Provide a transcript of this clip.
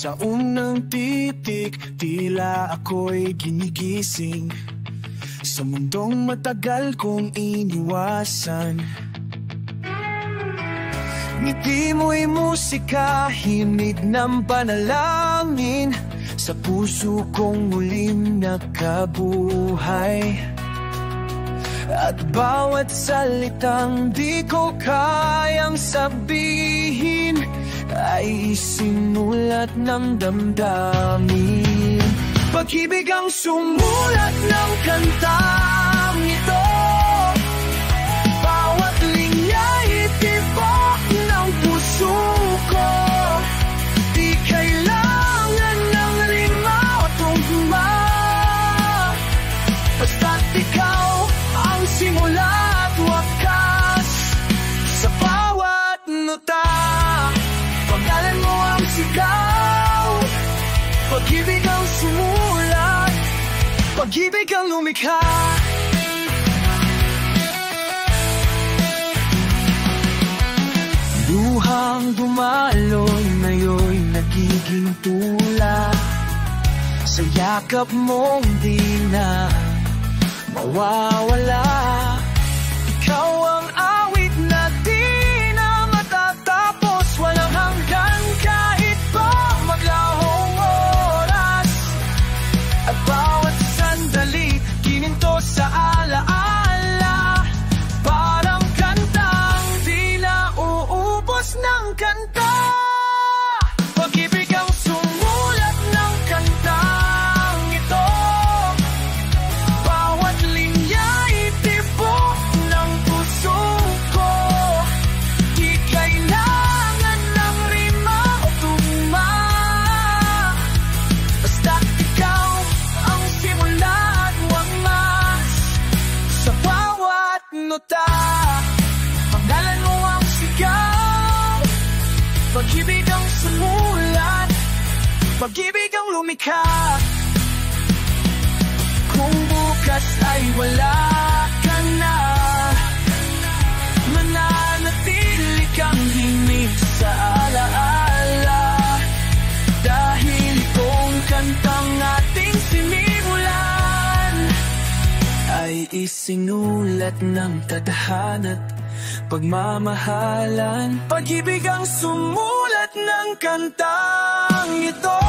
Sa unang titik, tila ako'y ginigising sa mundong matagal kong iniwasan. Ngiti mo'y musika, himig ng panalangin, sa puso kong muling nakabuhay. At bawat salitang di ko kayang sabihin ay isinulat ng damdamin. Pag-ibig ang sumulat ng kantang ito, bawat linya'y tibok ng puso ko. Di kailangan ng rima o tugma, basta't ikaw ang simula at wakas sa bawat nota. Pangalan mo ang sigaw, pag-ibig ang sumulat, pag-ibig ang lumikha. Luhang dumalon, ngayon'y nagiging tula sa yakap mong di na mawawala. Ikaw ang awit na di na matatapos, walang hanggan kahit pa maglahong oras. At bawat sandali, gininto sa alaala, parang kantang di na uubos ng kanta. Pag-ibig ang sumulat ng kantang ito, bawat linya'y tibok ng puso ko. Di kailangan ng rima o tugma, basta't ikaw ang simula at wakas sa bawat nota. Pangalan mo ang sigaw, pag-ibig ang sumulat, pag-ibig ang lumikha. Kung bukas ay wala ka na, mananatili kang himig sa alaala. Dahil itong kantang ating sinimulan ay isinulat ng tadhana't pagmamahalan. Pag-ibig ang sumulat ng kantang ito,